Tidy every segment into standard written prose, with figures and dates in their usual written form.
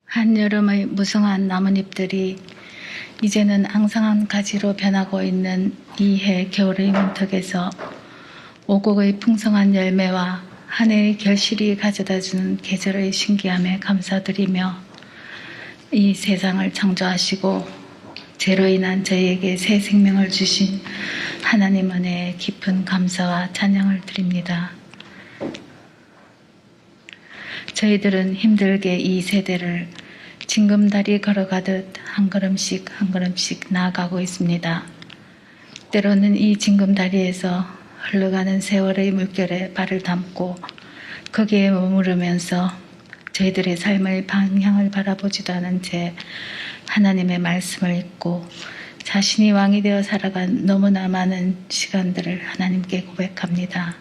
한여름의 무성한 나뭇잎들이 이제는 앙상한 가지로 변하고 있는 이해 겨울의 문턱에서 오곡의 풍성한 열매와 한 해의 결실이 가져다주는 계절의 신기함에 감사드리며 이 세상을 창조하시고 죄로 인한 저희에게 새 생명을 주신 하나님 은혜에 깊은 감사와 찬양을 드립니다. 저희들은 힘들게 이 세대를 징검다리 걸어가듯 한 걸음씩 한 걸음씩 나아가고 있습니다. 때로는 이 징검다리에서 흘러가는 세월의 물결에 발을 담고 거기에 머무르면서 저희들의 삶의 방향을 바라보지도 않은 채 하나님의 말씀을 읽고 자신이 왕이 되어 살아간 너무나 많은 시간들을 하나님께 고백합니다.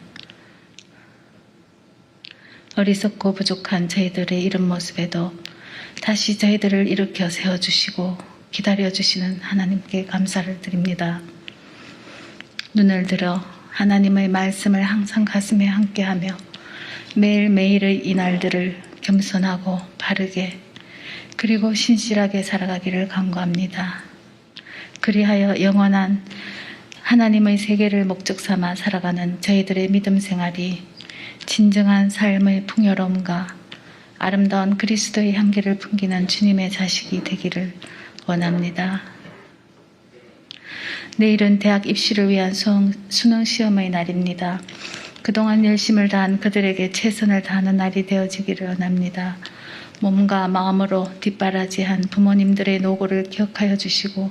어리석고 부족한 저희들의 이런 모습에도 다시 저희들을 일으켜 세워주시고 기다려주시는 하나님께 감사를 드립니다. 눈을 들어 하나님의 말씀을 항상 가슴에 함께하며 매일매일의 이 날들을 겸손하고 바르게 그리고 신실하게 살아가기를 간구합니다. 그리하여 영원한 하나님의 세계를 목적 삼아 살아가는 저희들의 믿음 생활이 진정한 삶의 풍요로움과 아름다운 그리스도의 향기를 풍기는 주님의 자식이 되기를 원합니다. 내일은 대학 입시를 위한 수능 시험의 날입니다. 그동안 열심을 다한 그들에게 최선을 다하는 날이 되어지기를 원합니다. 몸과 마음으로 뒷바라지한 부모님들의 노고를 기억하여 주시고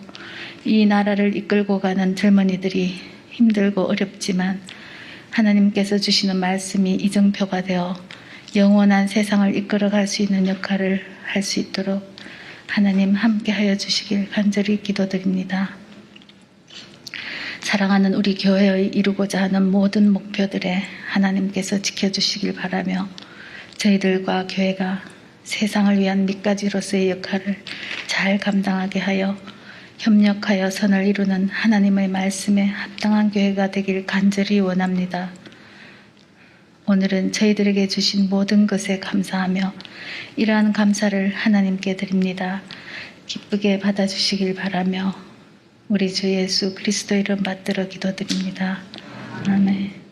이 나라를 이끌고 가는 젊은이들이 힘들고 어렵지만 하나님께서 주시는 말씀이 이정표가 되어 영원한 세상을 이끌어갈 수 있는 역할을 할 수 있도록 하나님 함께하여 주시길 간절히 기도드립니다. 사랑하는 우리 교회의 이루고자 하는 모든 목표들에 하나님께서 지켜주시길 바라며 저희들과 교회가 세상을 위한 밑가지로서의 역할을 잘 감당하게 하여 협력하여 선을 이루는 하나님의 말씀에 합당한 교회가 되길 간절히 원합니다. 오늘은 저희들에게 주신 모든 것에 감사하며 이러한 감사를 하나님께 드립니다. 기쁘게 받아주시길 바라며 우리 주 예수 그리스도 이름 받들어 기도드립니다. 아멘.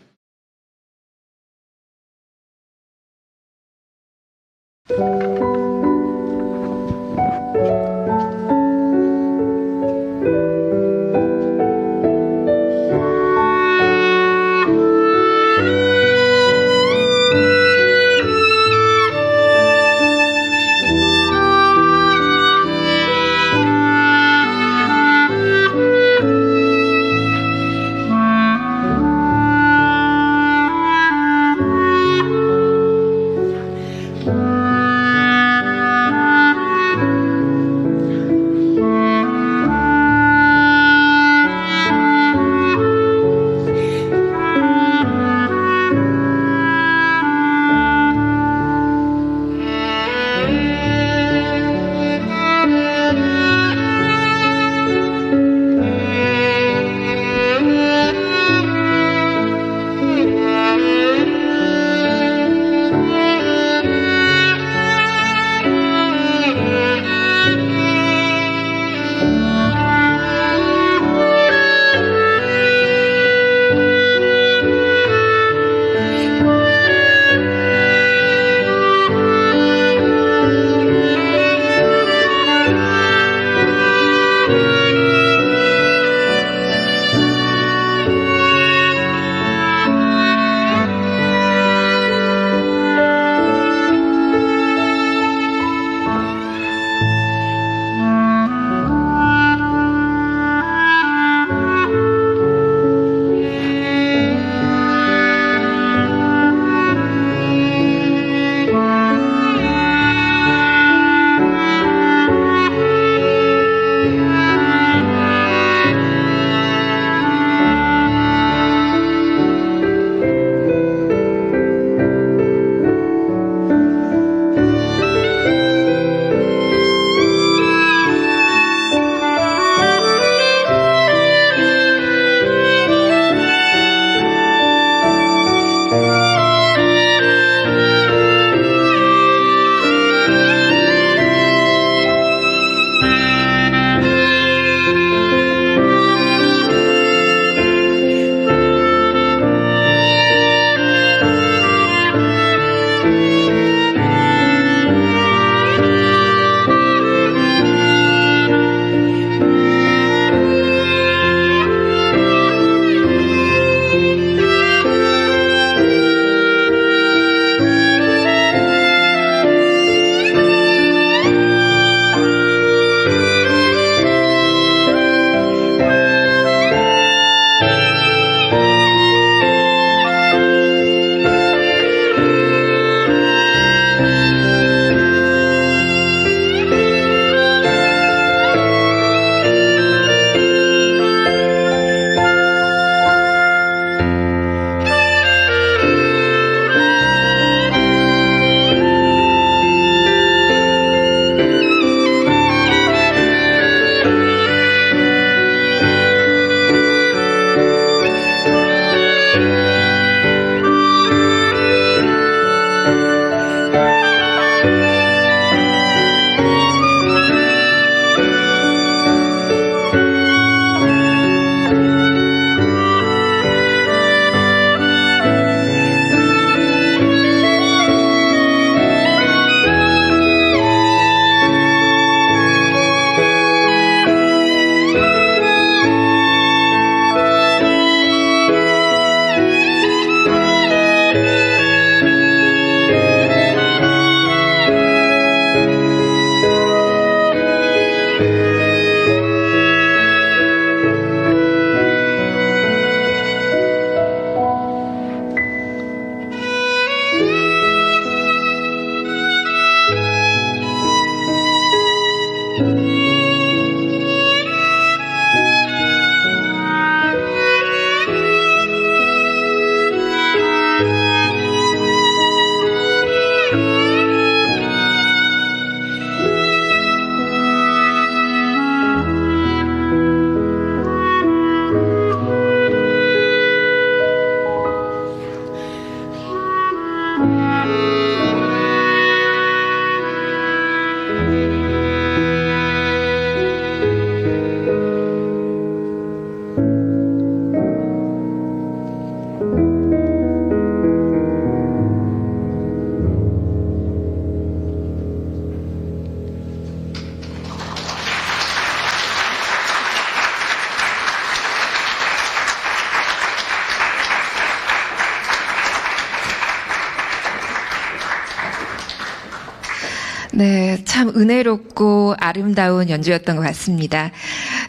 네, 참 은혜롭고 아름다운 연주였던 것 같습니다.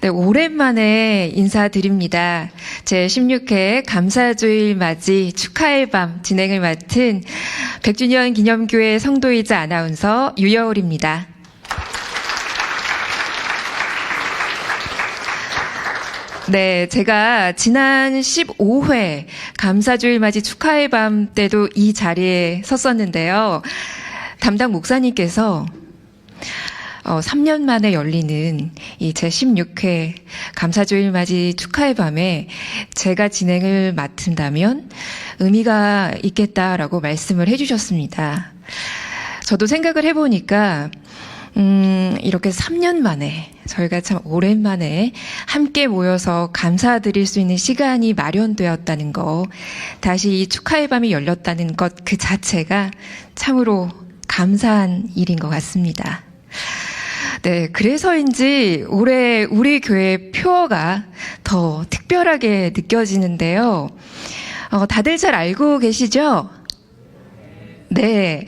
네, 오랜만에 인사드립니다. 제 16회 감사주일 맞이 축하의 밤 진행을 맡은 100주년 기념교회 성도이자 아나운서 유여울입니다. 네, 제가 지난 15회 감사주일 맞이 축하의 밤 때도 이 자리에 섰었는데요. 담당 목사님께서 3년 만에 열리는 이 제 16회 감사주일 맞이 축하의 밤에 제가 진행을 맡은다면 의미가 있겠다라고 말씀을 해주셨습니다. 저도 생각을 해보니까 이렇게 3년 만에 저희가 참 오랜만에 함께 모여서 감사드릴 수 있는 시간이 마련되었다는 거, 다시 이 축하의 밤이 열렸다는 것 그 자체가 참으로 감사한 일인 것 같습니다. 네, 그래서인지 올해 우리 교회 표어가 더 특별하게 느껴지는데요. 다들 잘 알고 계시죠? 네.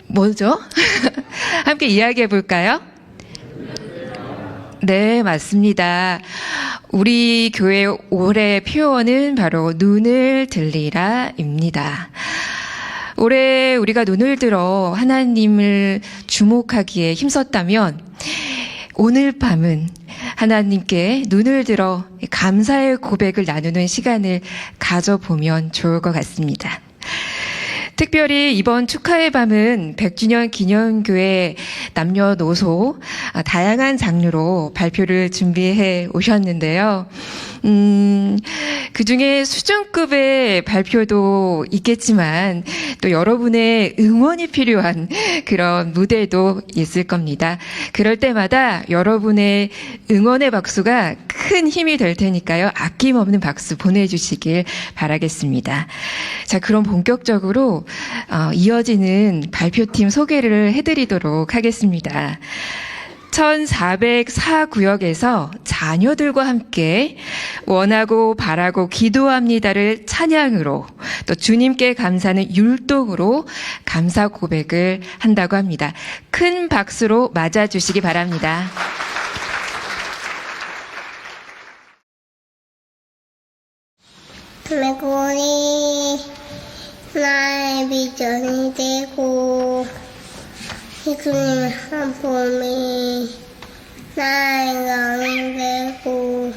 뭐죠? 함께 이야기해 볼까요? 네, 맞습니다. 우리 교회 올해 표어는 바로 눈을 들리라입니다. 올해 우리가 눈을 들어 하나님을 주목하기에 힘썼다면 오늘 밤은 하나님께 눈을 들어 감사의 고백을 나누는 시간을 가져보면 좋을 것 같습니다. 특별히 이번 축하의 밤은 100주년 기념교회 남녀노소 다양한 장르로 발표를 준비해 오셨는데요. 그중에 수준급의 발표도 있겠지만 또 여러분의 응원이 필요한 그런 무대도 있을 겁니다. 그럴 때마다 여러분의 응원의 박수가 큰 힘이 될 테니까요. 아낌없는 박수 보내주시길 바라겠습니다. 자, 그럼 본격적으로 이어지는 발표팀 소개를 해드리도록 하겠습니다. 1404구역에서 자녀들과 함께 원하고 바라고 기도합니다를 찬양으로, 또 주님께 감사는 율동으로 감사 고백을 한다고 합니다. 큰 박수로 맞아주시기 바랍니다. 메고리 나의 비전이 되고 예수님의 한 봄이 나의 영이 되고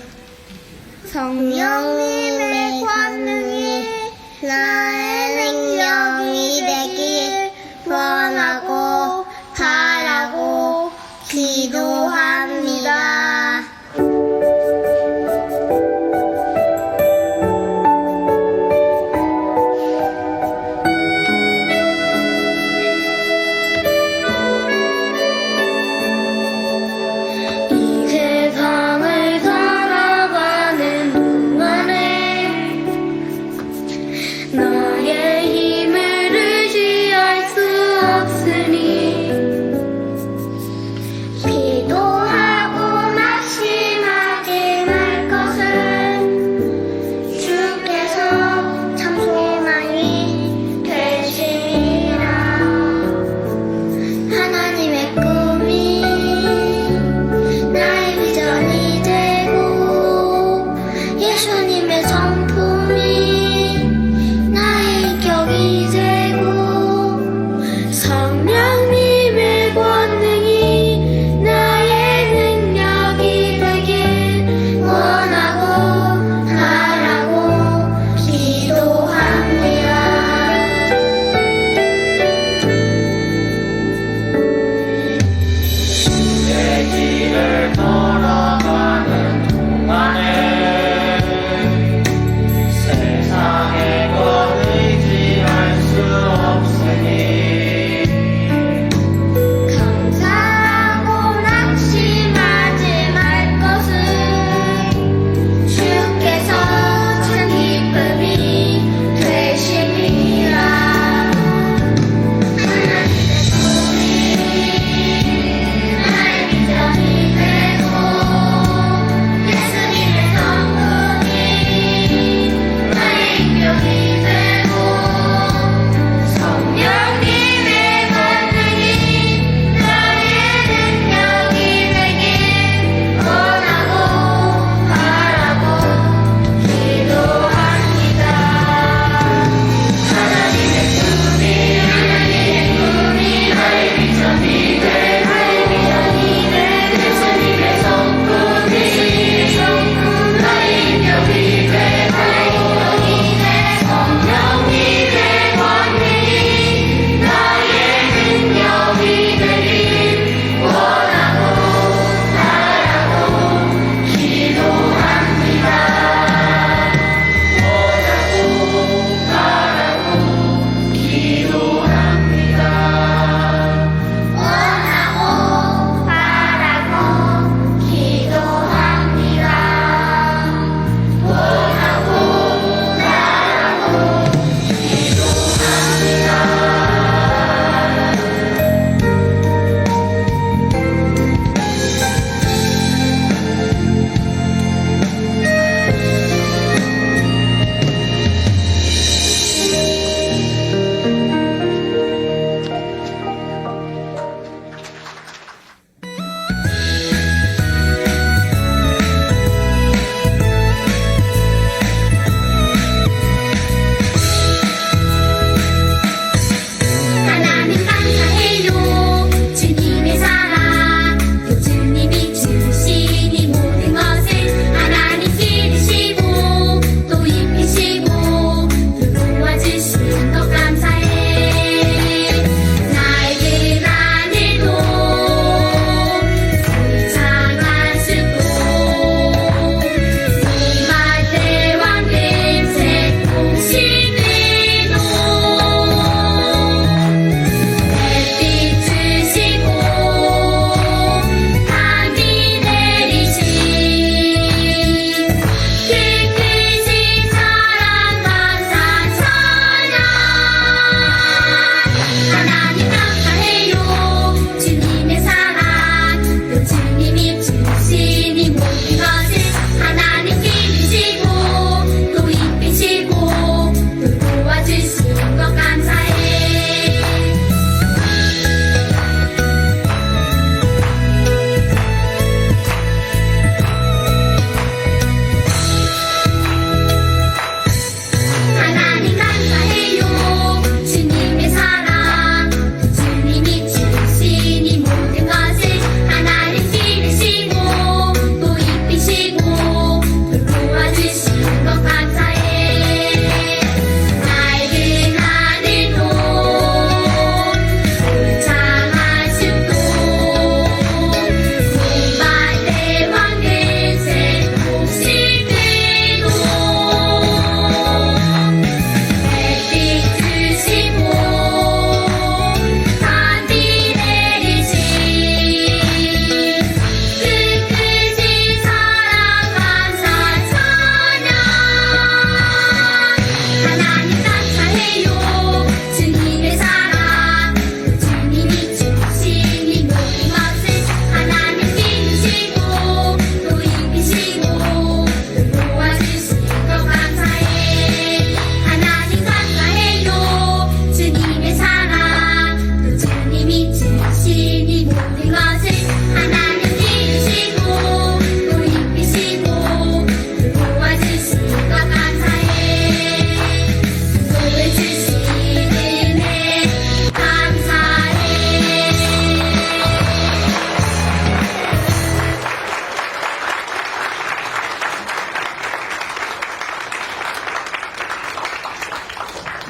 성령님의 권능이 나의 능력이 되길 원하고 바라고 기도합니다. 너의 힘을 의지할 수 없을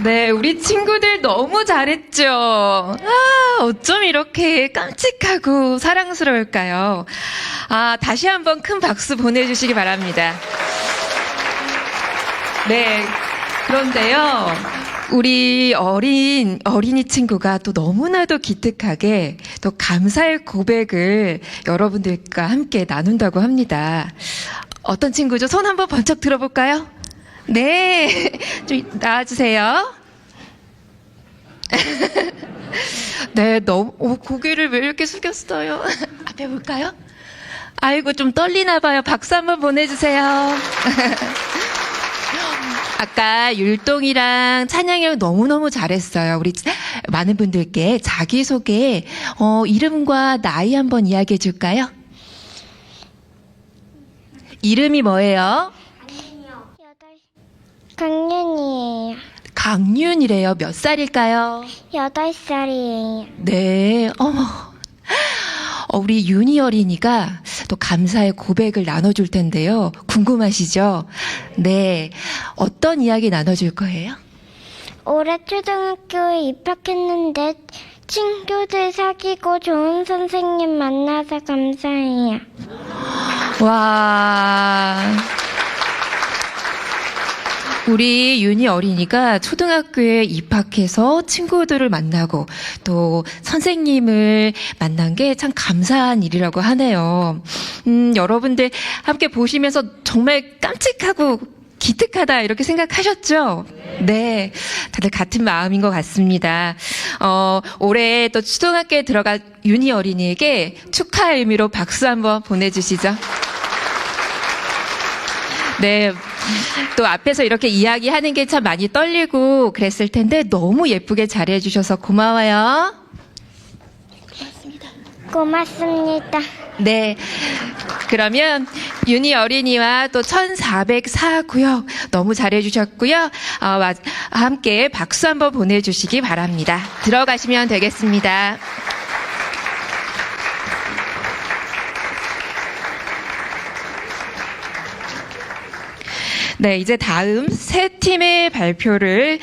네, 우리 친구들 너무 잘했죠? 어쩜 이렇게 깜찍하고 사랑스러울까요? 다시 한번 큰 박수 보내주시기 바랍니다. 네, 그런데요, 우리 어린이 친구가 또 너무나도 기특하게 또 감사의 고백을 여러분들과 함께 나눈다고 합니다. 어떤 친구죠? 손 한번 번쩍 들어볼까요? 네, 좀 나와주세요. 네, 너무 고개를 왜 이렇게 숙였어요? 앞에 볼까요? 아이고, 좀 떨리나 봐요. 박수 한번 보내주세요. 아까 율동이랑 찬양이 너무너무 잘했어요. 우리 많은 분들께 자기소개, 이름과 나이 한번 이야기해 줄까요? 이름이 뭐예요? 강윤이에요. 강윤이래요. 몇 살일까요? 8살이에요. 네, 어머. 우리 윤희 어린이가 또 감사의 고백을 나눠줄 텐데요. 궁금하시죠? 네. 어떤 이야기 나눠줄 거예요? 올해 초등학교에 입학했는데 친구들 사귀고 좋은 선생님 만나서 감사해요. 와. 우리 윤희 어린이가 초등학교에 입학해서 친구들을 만나고 또 선생님을 만난 게 참 감사한 일이라고 하네요. 여러분들 함께 보시면서 정말 깜찍하고 기특하다 이렇게 생각하셨죠? 네. 다들 같은 마음인 것 같습니다. 올해 또 초등학교에 들어갈 윤희 어린이에게 축하의 의미로 박수 한번 보내주시죠. 네. 또 앞에서 이렇게 이야기하는 게 참 많이 떨리고 그랬을 텐데 너무 예쁘게 잘해주셔서 고마워요. 고맙습니다. 네. 그러면 윤희 어린이와 또 1404구역 너무 잘해주셨고요. 함께 박수 한번 보내주시기 바랍니다. 들어가시면 되겠습니다. 네, 이제 다음 세 팀의 발표를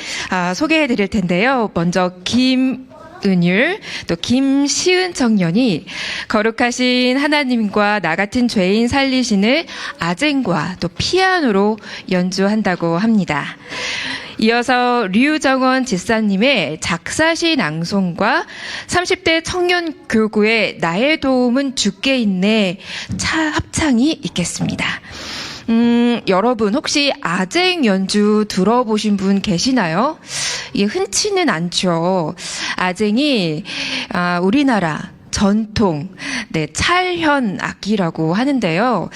소개해 드릴 텐데요. 먼저 김은율, 또 김시은 청년이 거룩하신 하나님과 나 같은 죄인 살리신을 아쟁과 또 피아노로 연주한다고 합니다. 이어서 류정원 집사님의 작사시 낭송과 30대 청년 교구의 나의 도움은 주께 있네 합창이 있겠습니다. 여러분 혹시 아쟁 연주 들어보신 분 계시나요? 이게 흔치는 않죠. 아쟁이 우리나라 전통 찰현 악기라고 하는데요.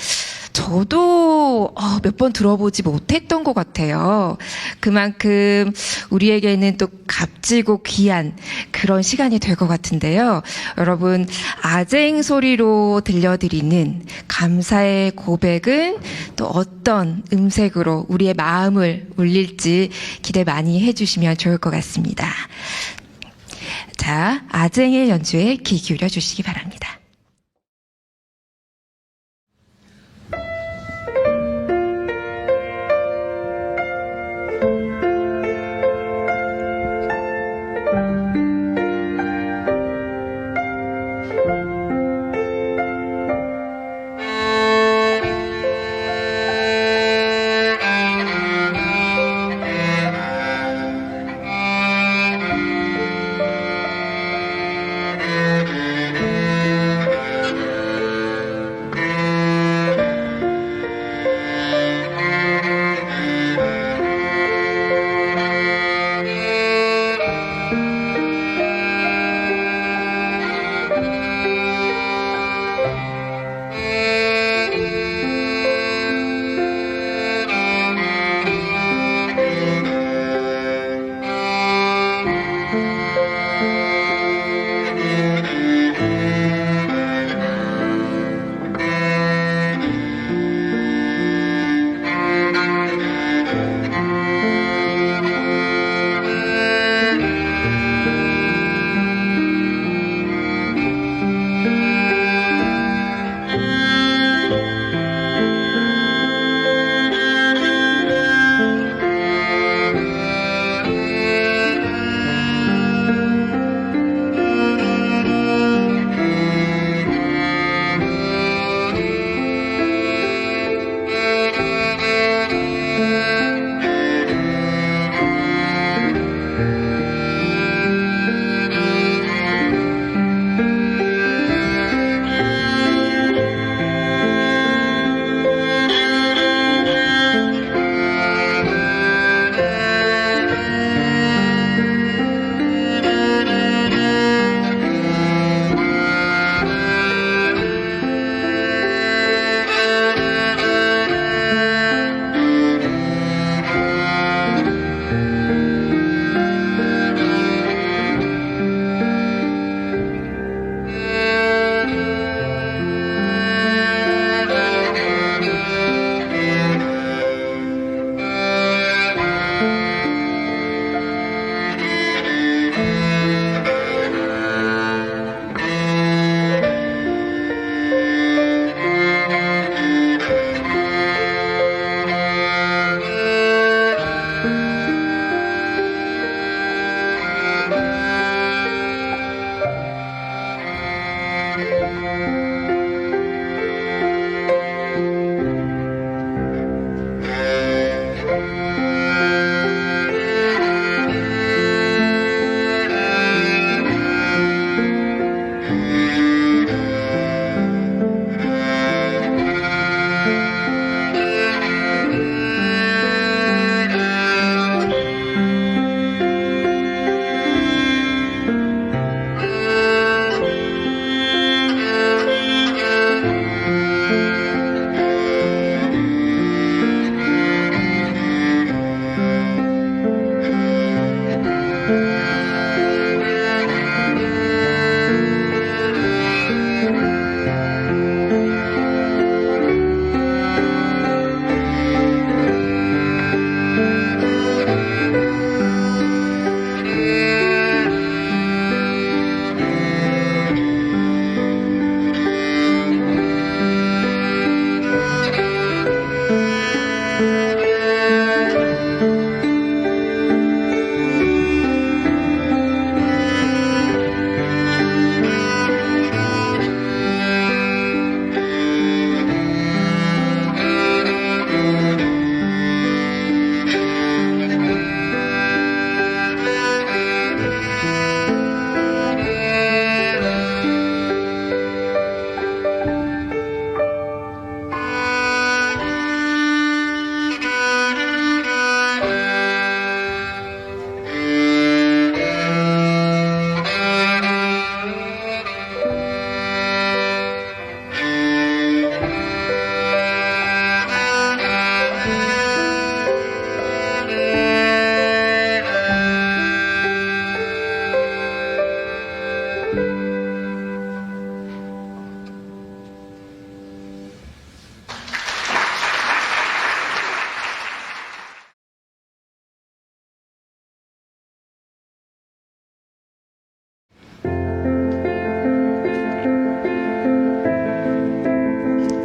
저도 몇 번 들어보지 못했던 것 같아요. 그만큼 우리에게는 또 값지고 귀한 그런 시간이 될 것 같은데요. 여러분 아쟁 소리로 들려드리는 감사의 고백은 또 어떤 음색으로 우리의 마음을 울릴지 기대 많이 해주시면 좋을 것 같습니다. 자, 아쟁의 연주에 귀 기울여 주시기 바랍니다.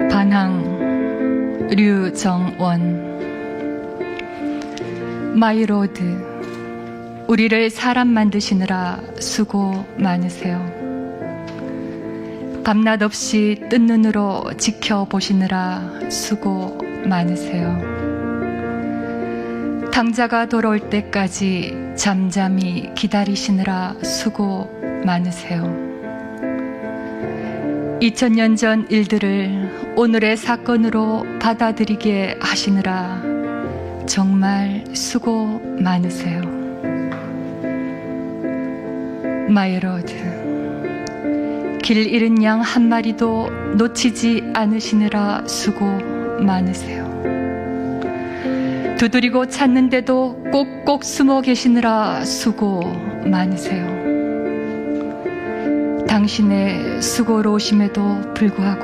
반항 류정원. 마이로드, 우리를 사람 만드시느라 수고 많으세요. 밤낮 없이 뜬 눈으로 지켜보시느라 수고 많으세요. 당자가 돌아올 때까지 잠잠히 기다리시느라 수고 많으세요. 2000년 전 일들을 오늘의 사건으로 받아들이게 하시느라 정말 수고 많으세요. 마이로드, 길 잃은 양 한 마리도 놓치지 않으시느라 수고 많으세요. 두드리고 찾는데도 꼭꼭 숨어 계시느라 수고 많으세요. 당신의 수고로우심에도 불구하고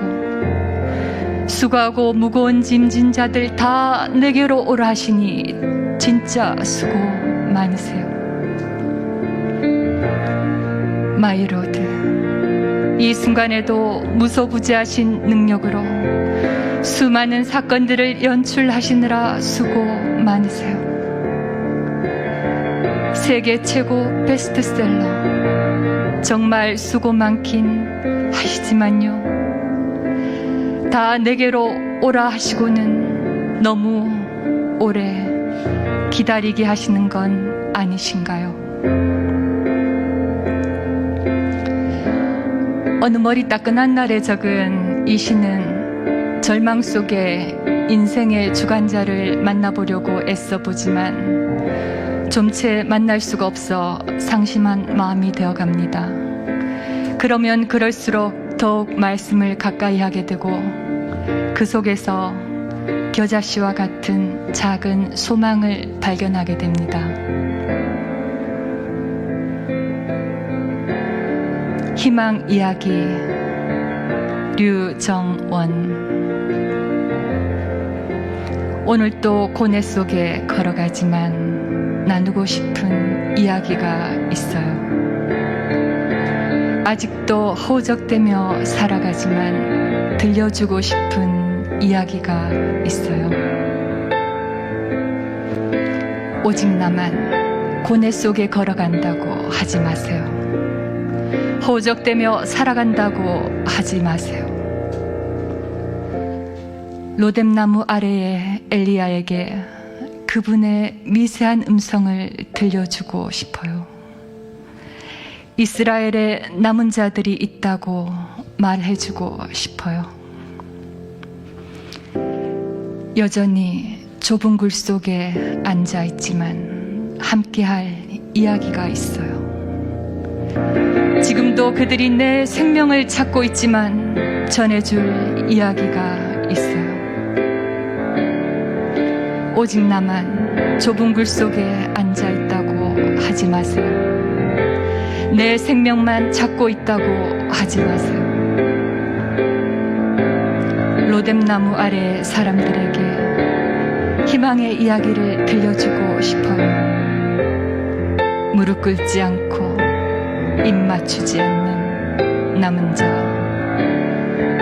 수고하고 무거운 짐진 자들 다 내게로 오라 하시니 진짜 수고 많으세요. 마이로드, 이 순간에도 무소부지하신 능력으로 수많은 사건들을 연출하시느라 수고 많으세요. 세계 최고 베스트셀러, 정말 수고 많긴 하시지만요, 다 내게로 오라 하시고는 너무 오래 기다리게 하시는 건 아니신가요? 어느 머리 따끈한 날에 적은 이 시는 절망 속에 인생의 주관자를 만나보려고 애써보지만 좀채 만날 수가 없어 상심한 마음이 되어갑니다. 그러면 그럴수록 더욱 말씀을 가까이 하게 되고 그 속에서 겨자씨와 같은 작은 소망을 발견하게 됩니다. 희망 이야기, 류정원. 오늘도 고뇌 속에 걸어가지만 나누고 싶은 이야기가 있어요. 아직도 허우적대며 살아가지만 들려주고 싶은 이야기가 있어요. 오직 나만 고뇌 속에 걸어간다고 하지 마세요. 허우적대며 살아간다고 하지 마세요. 로뎀나무 아래의 엘리야에게 그분의 미세한 음성을 들려주고 싶어요. 이스라엘에 남은 자들이 있다고 말해주고 싶어요. 여전히 좁은 굴 속에 앉아 있지만 함께할 이야기가 있어요. 지금도 그들이 내 생명을 찾고 있지만 전해줄 이야기가 있어요. 오직 나만 좁은 굴 속에 앉아 있다고 하지 마세요. 내 생명만 찾고 있다고 하지 마세요. 로뎀나무 아래 사람들에게 희망의 이야기를 들려주고 싶어요. 무릎 꿇지 않고 입 맞추지 않는 남은 자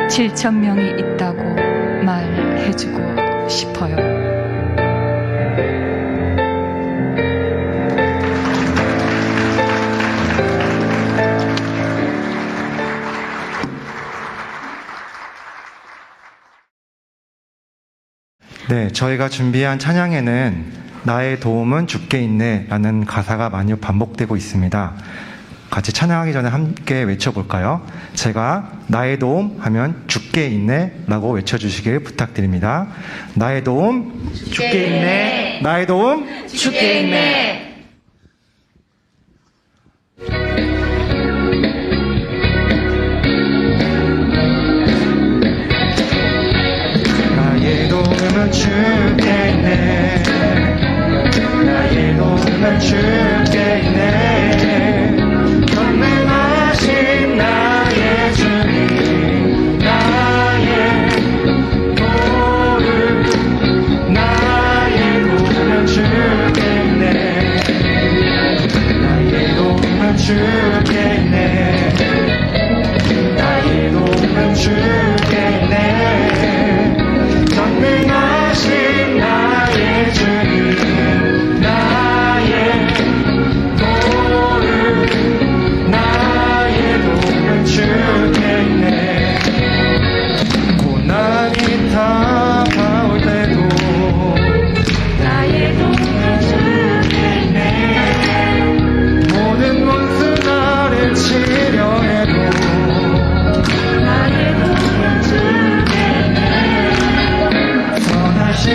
7,000명이 있다고 말해주고 싶어요. 네, 저희가 준비한 찬양에는 나의 도움은 주께 있네 라는 가사가 많이 반복되고 있습니다. 같이 찬양하기 전에 함께 외쳐볼까요? 제가 나의 도움 하면 주께 있네 라고 외쳐주시길 부탁드립니다. 나의 도움 주께 있네. 나의 도움 주께 있네. 나의 도움은 주께 있네. 나의 도움은 주께 있네. 전능하신 나의 주님, 나의 도움, 나의 도움은 주께 있네. 나의 도움은 주께 있네. 나의 도움은 주께 있네. 전능하신 나의 주님, 나의 도움, 나의 도움은 주께 있네. 고난이 다가올 때도 나의 도움은 주께 있네. 모든 원수 나를 치려해도 나의 도움은 주께 있네. 선하신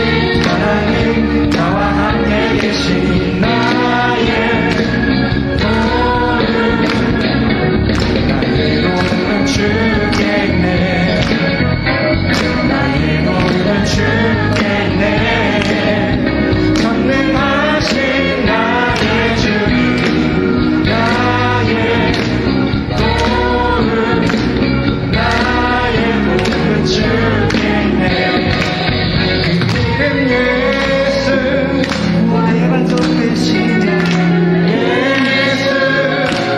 하나님 나와 함께 계신 나의 도움, 나의 도움은 주께 있네. 나의 도움은 주께 있네. 전능하신 나의 주님, 나의 도움, 나의 도움은 주께 있네. 그 이름 예수 내 반석이시네. 예수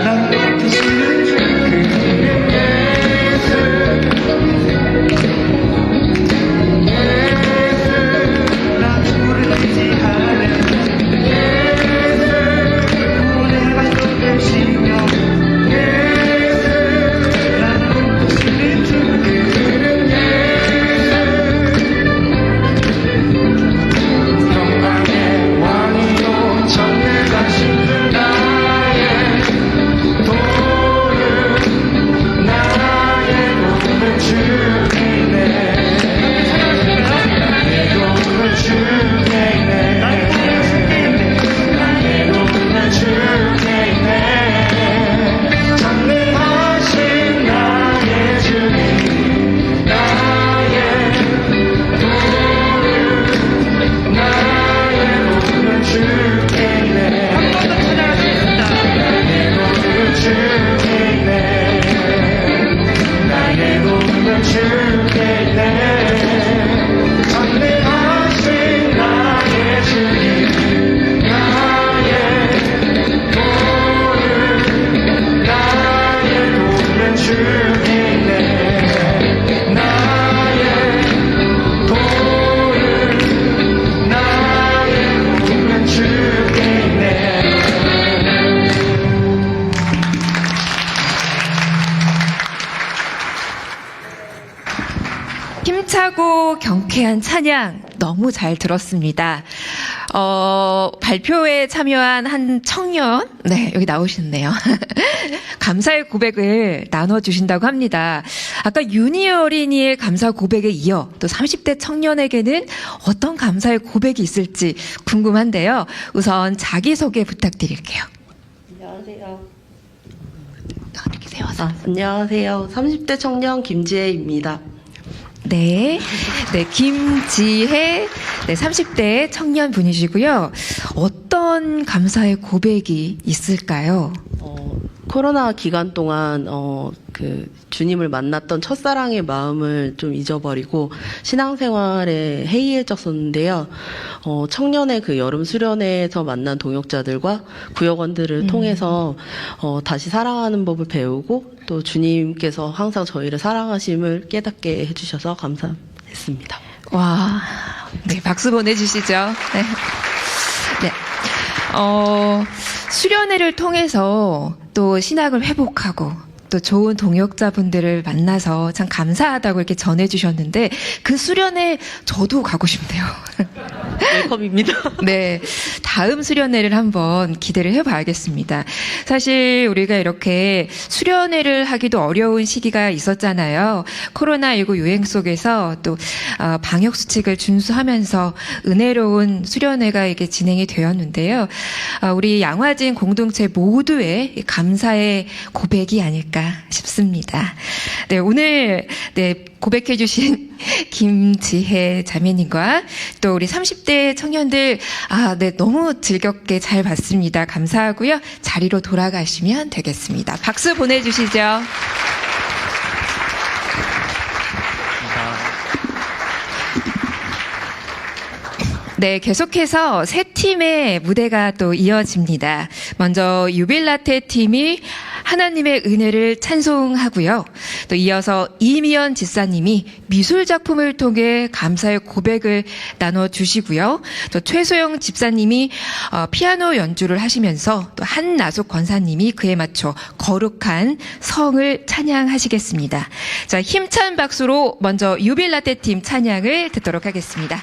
난 높이시는 주. 그 이름 예수 힘차고 경쾌한 찬양 너무 잘 들었습니다. 발표에 참여한 한 청년, 네, 여기 나오셨네요. 감사의 고백을 나눠주신다고 합니다. 아까 윤희 어린이의 감사 고백에 이어 또 30대 청년에게는 어떤 감사의 고백이 있을지 궁금한데요. 우선 자기소개 부탁드릴게요. 안녕하세요. 이렇게 세워서. 안녕하세요. 30대 청년 김지혜입니다. 네, 네, 김지혜, 네, 30대 청년 분이시고요. 어떤 감사의 고백이 있을까요? 코로나 기간 동안 주님을 만났던 첫사랑의 마음을 좀 잊어버리고 신앙생활에 해이해졌었는데요. 청년의 그 여름 수련회에서 만난 동역자들과 구역원들을 통해서 다시 사랑하는 법을 배우고 또 주님께서 항상 저희를 사랑하심을 깨닫게 해주셔서 감사했습니다. 와, 네, 박수 보내주시죠. 네. 네. 수련회를 통해서 또 신학을 회복하고 또 좋은 동역자분들을 만나서 참 감사하다고 이렇게 전해주셨는데 그 수련회 저도 가고 싶네요. 웰컴입니다. 네, 다음 수련회를 한번 기대를 해봐야겠습니다. 사실 우리가 이렇게 수련회를 하기도 어려운 시기가 있었잖아요. 코로나19 유행 속에서 또 방역 수칙을 준수하면서 은혜로운 수련회가 이게 진행이 되었는데요. 우리 양화진 공동체 모두의 감사의 고백이 아닐까 싶습니다. 네, 오늘 네, 고백해주신 김지혜 자매님과 또 우리 30대 청년들, 네, 너무 즐겁게 잘 봤습니다. 감사하고요. 자리로 돌아가시면 되겠습니다. 박수 보내주시죠. 네, 계속해서 세 팀의 무대가 또 이어집니다. 먼저 유빌라테 팀이 하나님의 은혜를 찬송하고요. 또 이어서 이미연 집사님이 미술 작품을 통해 감사의 고백을 나눠주시고요. 또 최소영 집사님이 피아노 연주를 하시면서 또 한나숙 권사님이 그에 맞춰 거룩한 성을 찬양하시겠습니다. 자, 힘찬 박수로 먼저 유빌라테 팀 찬양을 듣도록 하겠습니다.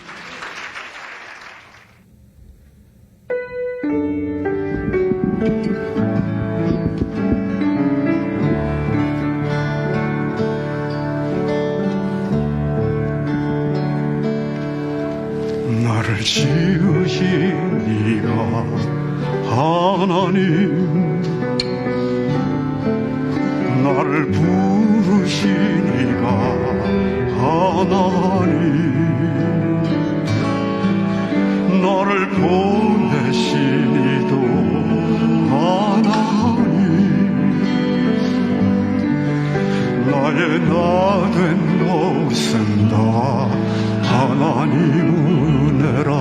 나를 지으신 이가 하나님, 나를 부르신 이가 하나님, 나를 보내신 이도 하나님, 나의 나된 것은 다 하나님 은혜라.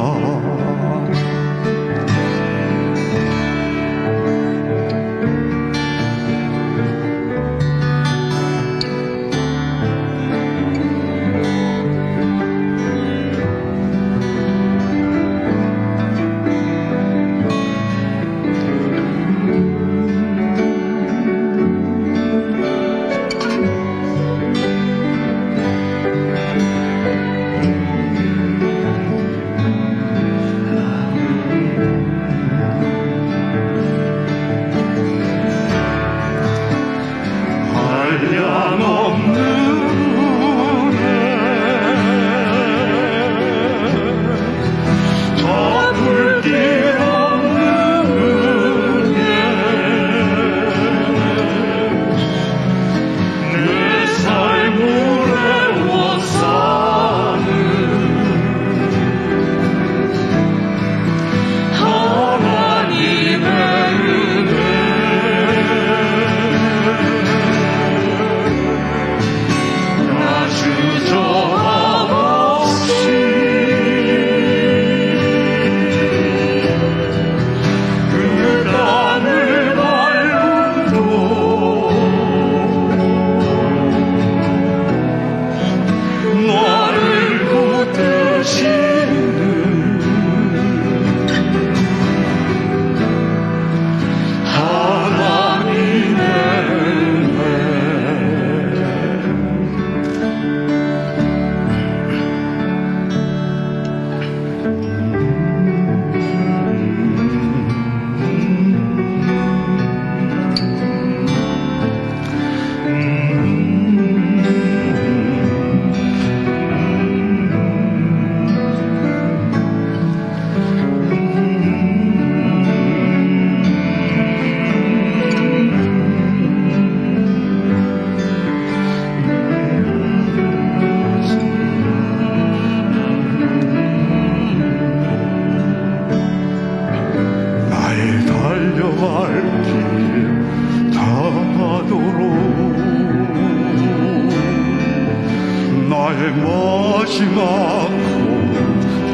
나의 마지막 꿈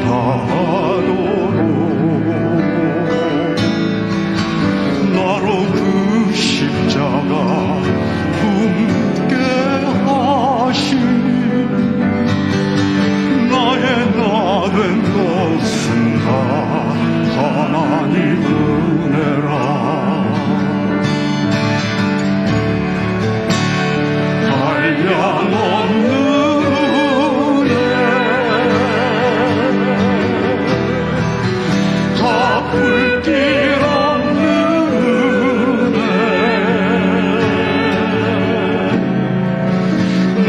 다하도록 나로 그 십자가 품게 하시니 나의 나 된 것은 다 하나님 은혜라. 한량 없는 갚을 길 없는 은혜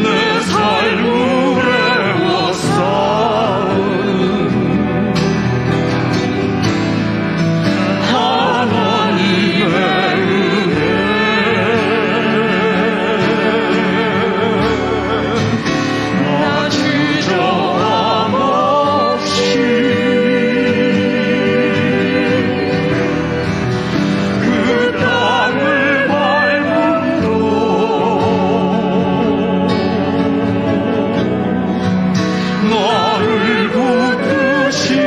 내 삶을 애워싸는 하나님의 은혜 나 주저함 없이 그 땅을 밟음도 나를 붙드시는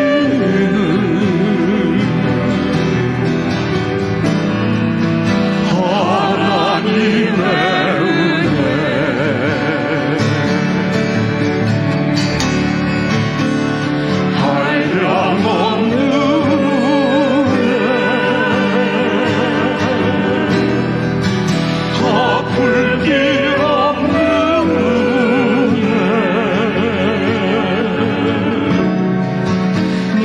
하나님의 은혜 한량 없는 갚을 길 없는 은혜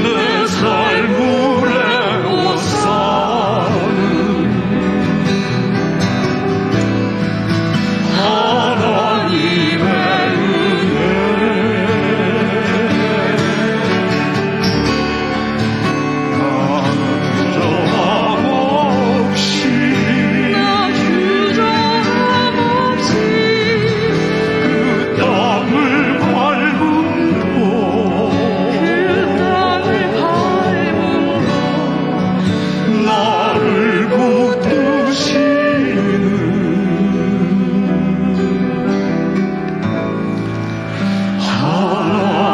내 삶을 애워싸는 하나님의 은혜 나는 저함 없이 그 땅을 밟음도 나를 붙드시는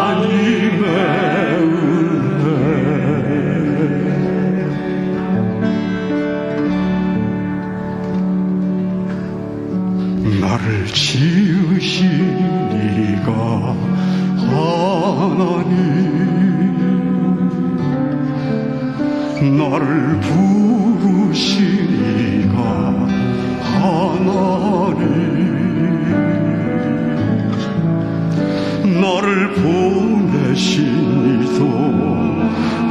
하나님의 은혜 나를 지으신 이가 하나님 나를 부르신 이가 하나님 나를 보내신 이도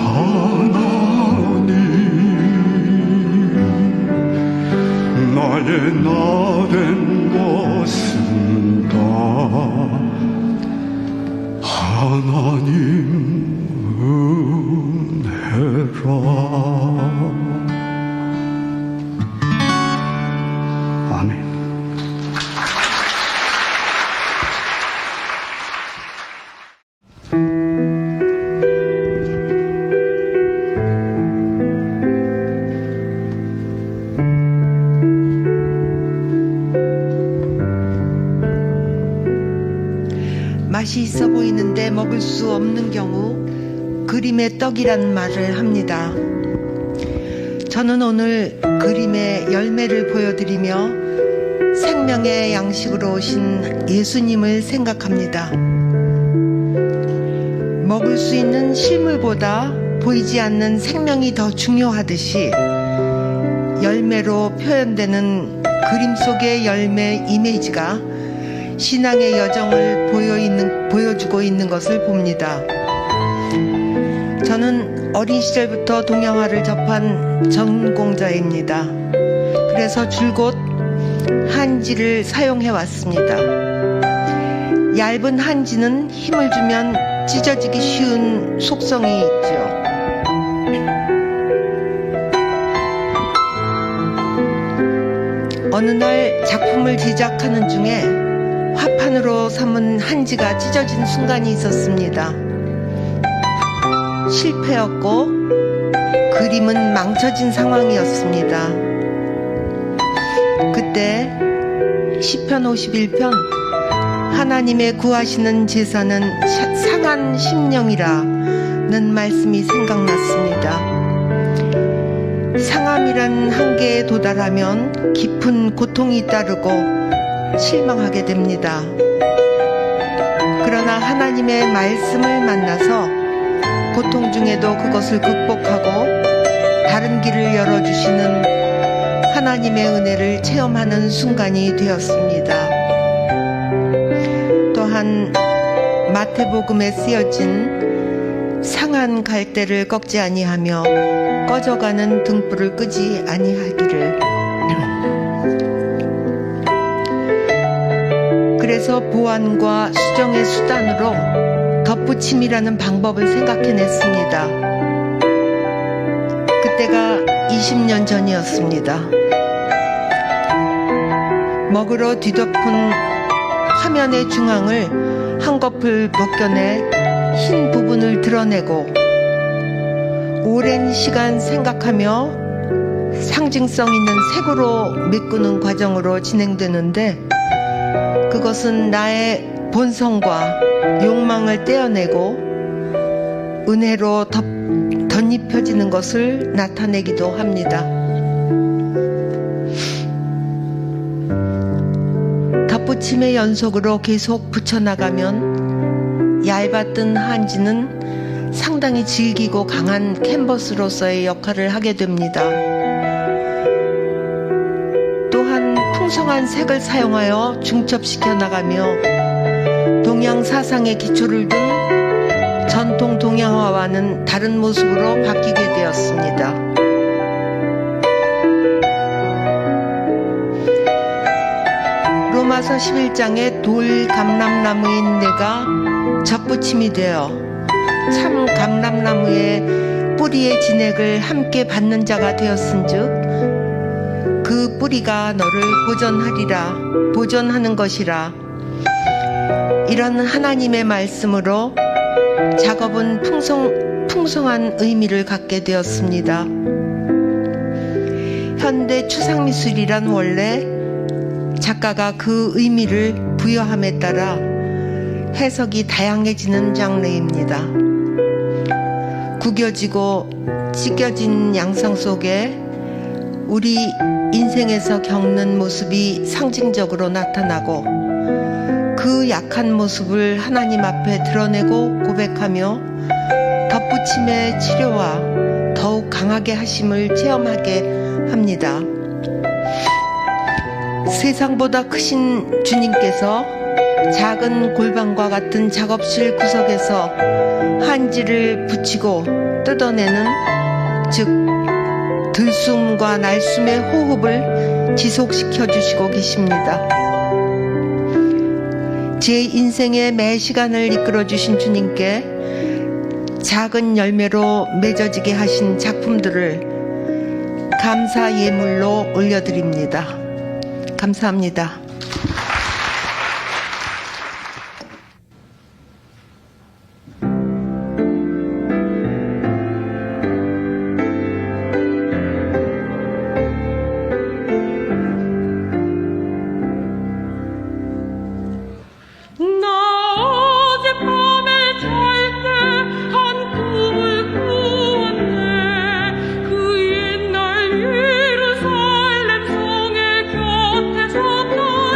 하나님 나의 나 된 것은 다 하나님 은혜라. 아멘. 맛이 있어 보이는데 먹을 수 없는 경우 그림의 떡이라는 말을 합니다. 저는 오늘 그림의 열매를 보여드리며 생명의 양식으로 오신 예수님을 생각합니다. 먹을 수 있는 실물보다 보이지 않는 생명이 더 중요하듯이 열매로 표현되는 그림 속의 열매 이미지가 신앙의 여정을 보여주고 있는 것을 봅니다. 저는 어린 시절부터 동양화를 접한 전공자입니다. 그래서 줄곧 한지를 사용해 왔습니다. 얇은 한지는 힘을 주면 찢어지기 쉬운 속성이 있죠. 어느 날 작품을 제작하는 중에 화판으로 삼은 한지가 찢어진 순간이 있었습니다. 실패였고 그림은 망쳐진 상황이었습니다. 그때 시편 51편 하나님의 구하시는 제사는 상한 심령이라는 말씀이 생각났습니다. 상함이란 한계에 도달하면 깊은 고통이 따르고 실망하게 됩니다. 그러나 하나님의 말씀을 만나서 고통 중에도 그것을 극복하고 다른 길을 열어주시는 하나님의 은혜를 체험하는 순간이 되었습니다. 또한 마태복음에 쓰여진 상한 갈대를 꺾지 아니하며 꺼져가는 등불을 끄지 아니하기를. 그래서 보완과 수정의 수단으로 덧붙임이라는 방법을 생각해냈습니다. 그때가 20년 전이었습니다. 먹으로 뒤덮은 화면의 중앙을 한꺼풀 벗겨내 흰 부분을 드러내고 오랜 시간 생각하며 상징성 있는 색으로 메꾸는 과정으로 진행되는데, 그것은 나의 본성과 욕망을 떼어내고 은혜로 덧입혀지는 것을 나타내기도 합니다. 덧붙임의 연속으로 계속 붙여나가면 얇았던 한지는 상당히 질기고 강한 캔버스로서의 역할을 하게 됩니다. 또한 풍성한 색을 사용하여 중첩시켜 나가며 동양 사상의 기초를 둔 전통 동양화와는 다른 모습으로 바뀌게 되었습니다. 로마서 11장의 돌 감람나무인 내가 젖붙임이 되어 참 감람나무의 뿌리의 진액을 함께 받는 자가 되었은즉 그 뿌리가 너를 보존하리라, 보존하는 것이라. 이런 하나님의 말씀으로 작업은 풍성한 의미를 갖게 되었습니다. 현대 추상미술이란 원래 작가가 그 의미를 부여함에 따라 해석이 다양해지는 장르입니다. 구겨지고 찢겨진 양상 속에 우리 인생에서 겪는 모습이 상징적으로 나타나고 그 약한 모습을 하나님 앞에 드러내고 고백하며 덧붙임의 치료와 더욱 강하게 하심을 체험하게 합니다. 세상보다 크신 주님께서 작은 골방과 같은 작업실 구석에서 한지를 붙이고 뜯어내는, 즉 들숨과 날숨의 호흡을 지속시켜 주시고 계십니다. 제 인생의 매 시간을 이끌어 주신 주님께 작은 열매로 맺어지게 하신 작품들을 감사 예물로 올려드립니다. 감사합니다. 예루살렘 성의 곁에 섰다.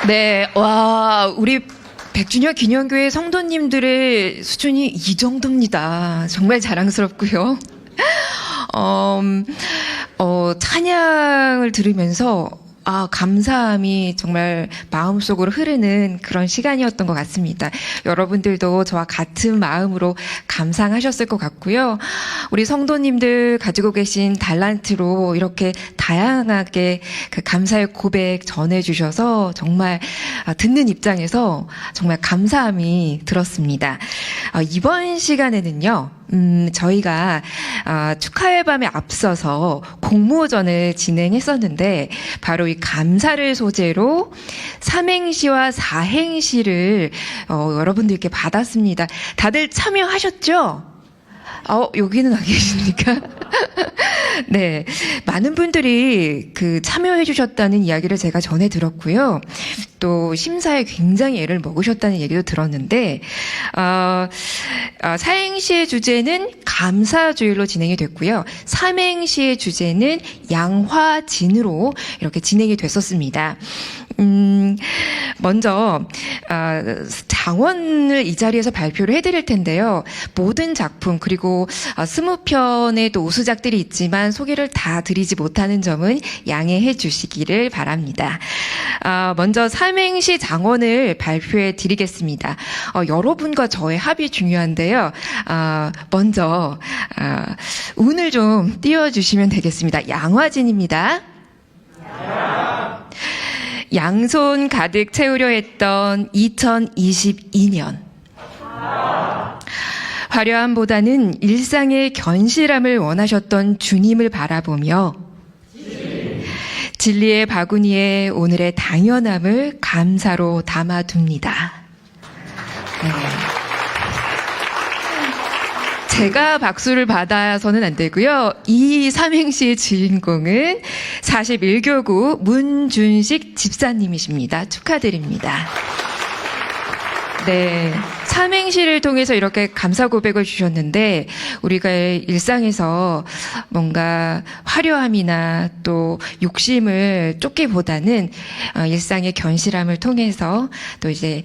네, 와, 우리 백주년 기념교회 성도님들의 수준이 이 정도입니다. 정말 자랑스럽고요. 찬양을 들으면서 감사함이 정말 마음속으로 흐르는 그런 시간이었던 것 같습니다. 여러분들도 저와 같은 마음으로 감상하셨을 것 같고요. 우리 성도님들 가지고 계신 달란트로 이렇게 다양하게 그 감사의 고백 전해주셔서 정말 듣는 입장에서 정말 감사함이 들었습니다. 이번 시간에는요, 저희가 축하의 밤에 앞서서 공모전을 진행했었는데 바로 이 감사를 소재로 삼행시와 사행시를 여러분들께 받았습니다. 다들 참여하셨죠? 여기는 안 계십니까? 네. 많은 분들이 참여해 주셨다는 이야기를 제가 전해 들었고요. 또 심사에 굉장히 애를 먹으셨다는 얘기도 들었는데, 사행시의 주제는 감사주일로 진행이 됐고요. 삼행시의 주제는 양화진으로 이렇게 진행이 됐었습니다. 먼저 장원을 이 자리에서 발표를 해드릴 텐데요. 모든 작품 그리고 20편의 또 우수작들이 있지만 소개를 다 드리지 못하는 점은 양해해 주시기를 바랍니다. 먼저 삼행시 장원을 발표해 드리겠습니다. 여러분과 저의 합이 중요한데요. 먼저 운을 좀 띄워주시면 되겠습니다. 양화진입니다. 양손 가득 채우려 했던 2022년. 화려함보다는 일상의 견실함을 원하셨던 주님을 바라보며 진리의 바구니에 오늘의 당연함을 감사로 담아둡니다. 네. 제가 박수를 받아서는 안 되고요. 이 삼행시의 주인공은 41교구 문준식 집사님이십니다. 축하드립니다. 네, 삼행시를 통해서 이렇게 감사 고백을 주셨는데 우리가 일상에서 뭔가 화려함이나 또 욕심을 쫓기보다는 일상의 견실함을 통해서 또 이제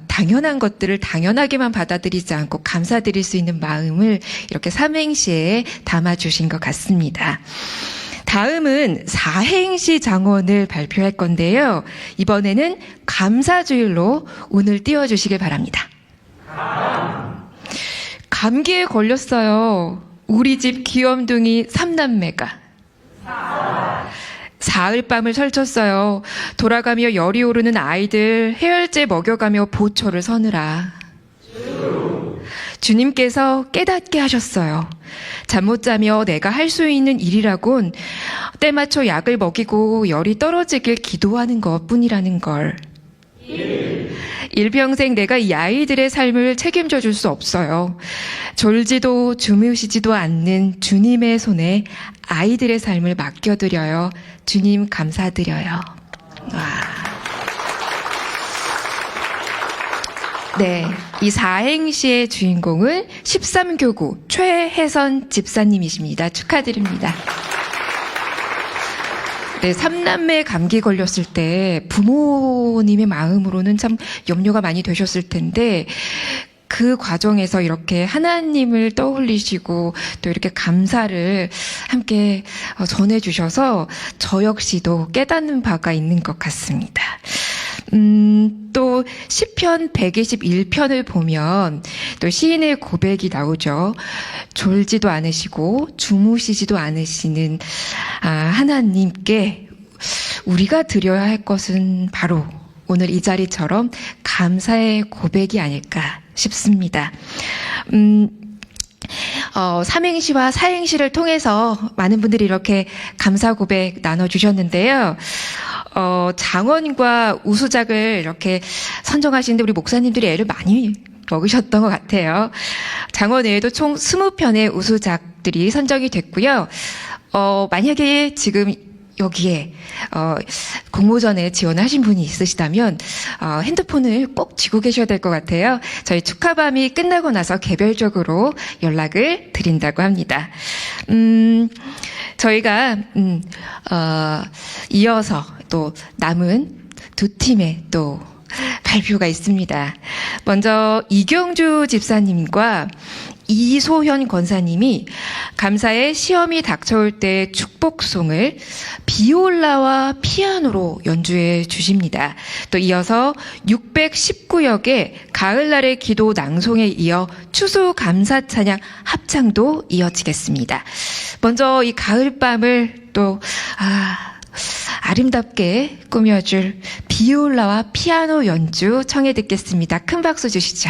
당연한 것들을 당연하게만 받아들이지 않고 감사드릴 수 있는 마음을 이렇게 삼행시에 담아주신 것 같습니다. 다음은 사행시 장원을 발표할 건데요. 이번에는 감사주일로 운을 띄워주시길 바랍니다. 감기에 걸렸어요. 우리 집 귀염둥이 3남매가. 사흘밤을 설쳤어요. 돌아가며 열이 오르는 아이들 해열제 먹여가며 보초를 서느라. 주님께서 깨닫게 하셨어요. 잠 못 자며 내가 할 수 있는 일이라곤 때 맞춰 약을 먹이고 열이 떨어지길 기도하는 것뿐이라는 걸. 일평생 내가 이 아이들의 삶을 책임져 줄 수 없어요. 졸지도 주무시지도 않는 주님의 손에 아이들의 삶을 맡겨드려요. 주님 감사드려요. 와. 네, 이 사행시의 주인공은 13교구 최혜선 집사님이십니다. 축하드립니다. 네, 3남매 감기 걸렸을 때 부모님의 마음으로는 참 염려가 많이 되셨을 텐데 그 과정에서 이렇게 하나님을 떠올리시고 또 이렇게 감사를 함께 전해주셔서 저 역시도 깨닫는 바가 있는 것 같습니다. 또 시편 121편을 보면 또 시인의 고백이 나오죠. 졸지도 않으시고 주무시지도 않으시는 하나님께 우리가 드려야 할 것은 바로 오늘 이 자리처럼 감사의 고백이 아닐까 싶습니다. 삼행시와 사행시를 통해서 많은 분들이 이렇게 감사 고백 나눠주셨는데요. 장원과 우수작을 이렇게 선정하시는데 우리 목사님들이 애를 많이 먹으셨던 것 같아요. 장원 외에도 총 20편의 우수작들이 선정이 됐고요. 만약에 지금 여기에 공모전에 지원하신 분이 있으시다면 핸드폰을 꼭 쥐고 계셔야 될 것 같아요. 저희 축하밤이 끝나고 나서 개별적으로 연락을 드린다고 합니다. 저희가 이어서 또 남은 두 팀의 또 발표가 있습니다. 먼저 이경주 집사님과 이소현 권사님이 감사의 시험이 닥쳐올 때 축복송을 비올라와 피아노로 연주해 주십니다. 또 이어서 619역의 가을날의 기도 낭송에 이어 추수 감사 찬양 합창도 이어지겠습니다. 먼저 이 가을밤을 또 아름답게 꾸며줄 비올라와 피아노 연주 청해 듣겠습니다. 큰 박수 주시죠.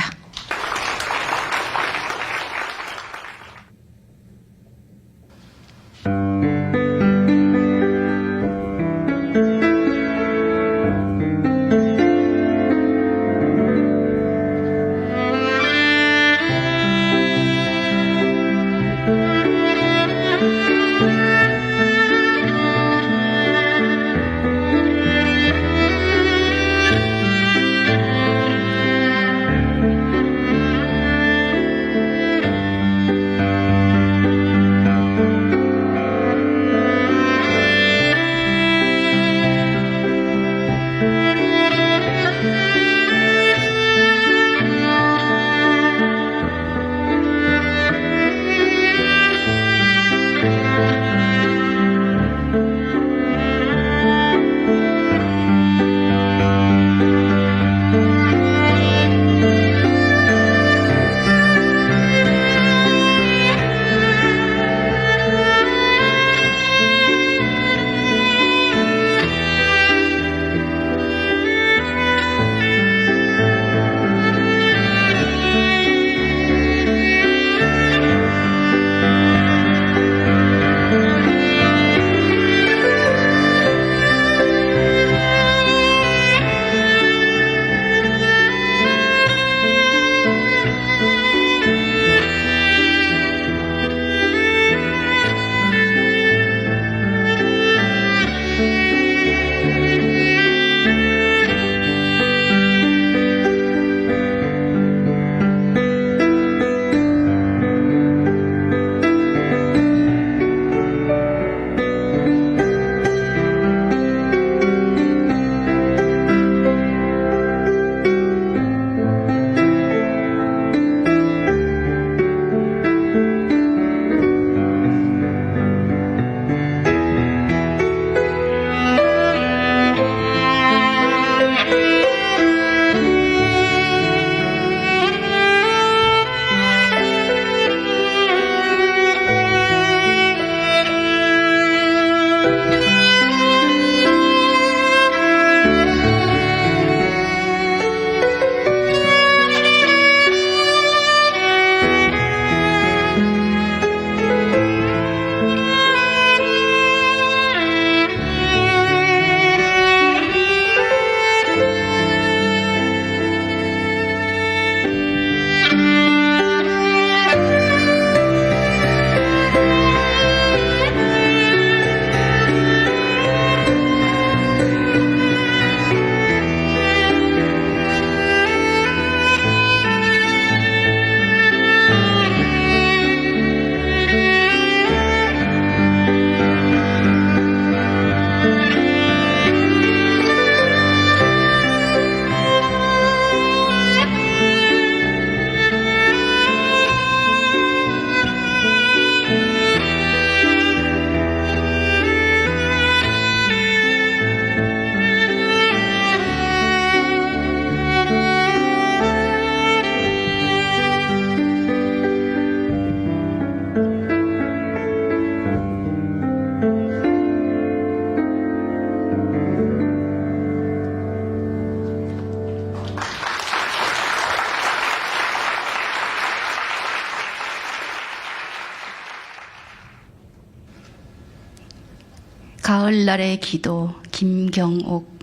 가을날의 기도 김경옥.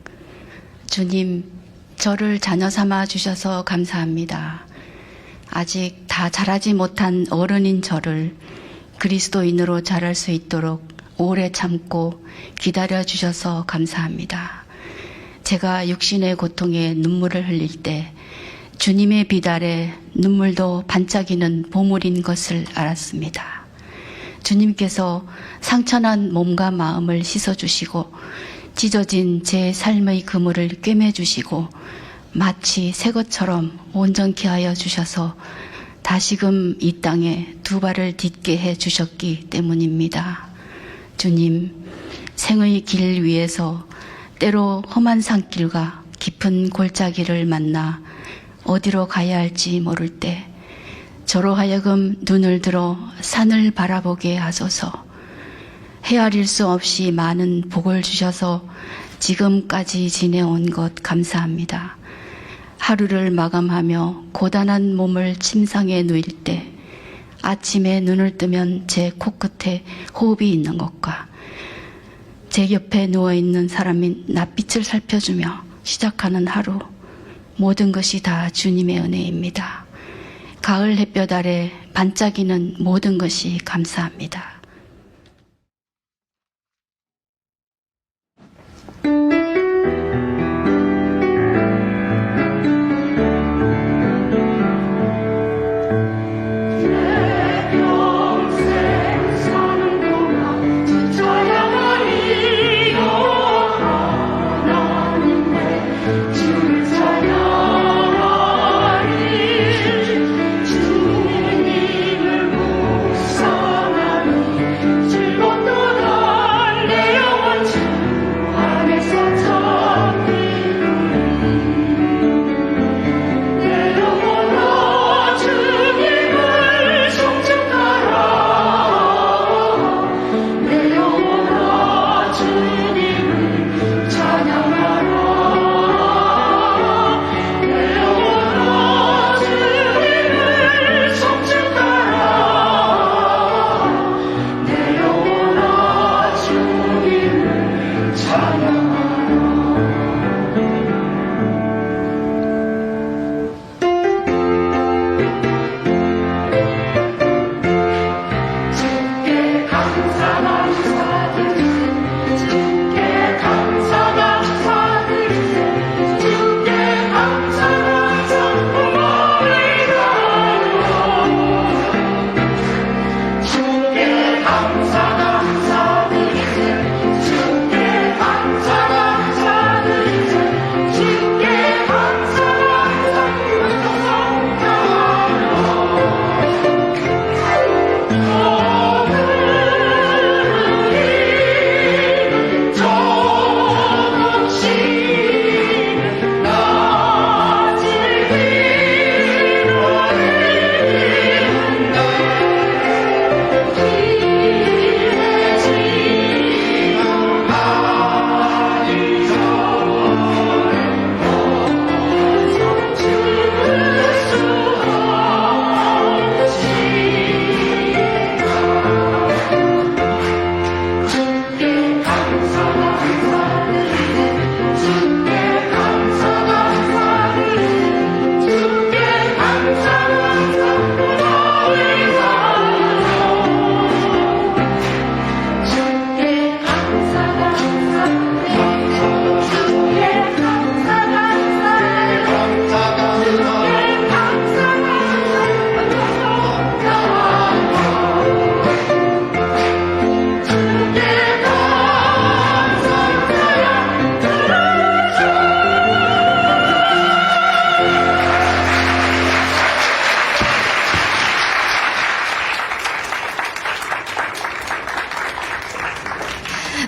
주님, 저를 자녀 삼아 주셔서 감사합니다. 아직 다 자라지 못한 어른인 저를 그리스도인으로 자랄 수 있도록 오래 참고 기다려 주셔서 감사합니다. 제가 육신의 고통에 눈물을 흘릴 때 주님의 빛 아래 눈물도 반짝이는 보물인 것을 알았습니다. 주님께서 상처난 몸과 마음을 씻어주시고 찢어진 제 삶의 그물을 꿰매주시고 마치 새 것처럼 온전케 하여 주셔서 다시금 이 땅에 두 발을 딛게 해 주셨기 때문입니다. 주님, 생의 길 위에서 때로 험한 산길과 깊은 골짜기를 만나 어디로 가야 할지 모를 때 저로 하여금 눈을 들어 산을 바라보게 하소서. 헤아릴 수 없이 많은 복을 주셔서 지금까지 지내온 것 감사합니다. 하루를 마감하며 고단한 몸을 침상에 누일 때 아침에 눈을 뜨면 제 코끝에 호흡이 있는 것과 제 옆에 누워있는 사람인 낯빛을 살펴주며 시작하는 하루, 모든 것이 다 주님의 은혜입니다. 가을 햇볕 아래 반짝이는 모든 것이 감사합니다.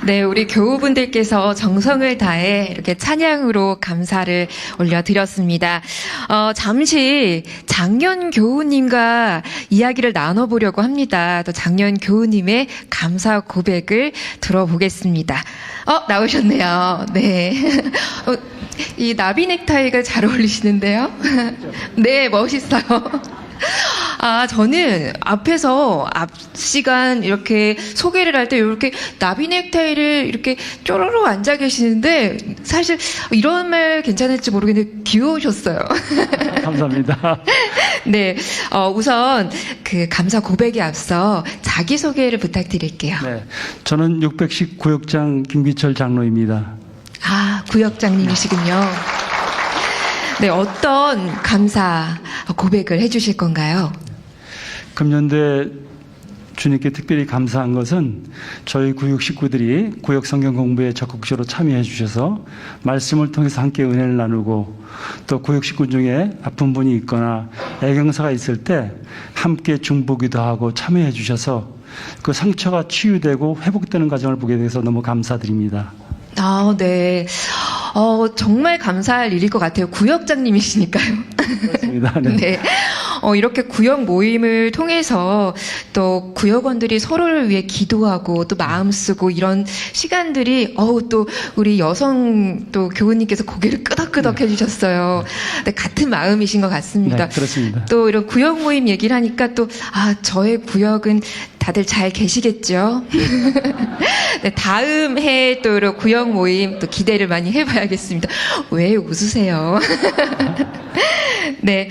네, 우리 교우분들께서 정성을 다해 이렇게 찬양으로 감사를 올려드렸습니다. 잠시 장년 교우님과 이야기를 나눠보려고 합니다. 또 장년 교우님의 감사 고백을 들어보겠습니다. 나오셨네요. 네. 이 나비 넥타이가 잘 어울리시는데요. 네, 멋있어요. 저는 앞에서 앞 시간 이렇게 소개를 할 때 이렇게 나비 넥타이를 이렇게 쪼르르 앉아 계시는데 사실 이런 말 괜찮을지 모르겠는데 귀여우셨어요. 감사합니다. 네, 우선 그 감사 고백에 앞서 자기소개를 부탁드릴게요. 네, 저는 610 구역장 김기철 장로입니다. 구역장님이시군요. 네, 어떤 감사 고백을 해주실 건가요? 금년대 주님께 특별히 감사한 것은 저희 구역 식구들이 구역 성경 공부에 적극적으로 참여해 주셔서 말씀을 통해서 함께 은혜를 나누고 또 구역 식구 중에 아픈 분이 있거나 애경사가 있을 때 함께 중보기도 하고 참여해 주셔서 그 상처가 치유되고 회복되는 과정을 보게 돼서 너무 감사드립니다. 네. 정말 감사할 일일 것 같아요. 구역장님이시니까요. 그렇습니다. 네. 네. 이렇게 구역 모임을 통해서 또 구역원들이 서로를 위해 기도하고 또 마음 쓰고 이런 시간들이 또 우리 여성 또 교우님께서 고개를 끄덕끄덕 해주셨어요. 네, 같은 마음이신 것 같습니다. 네, 그렇습니다. 또 이런 구역 모임 얘기를 하니까 또 저의 구역은 다들 잘 계시겠죠? 네, 다음 해 또 이런 구역 모임 또 기대를 많이 해봐야겠습니다. 왜 웃으세요? 네,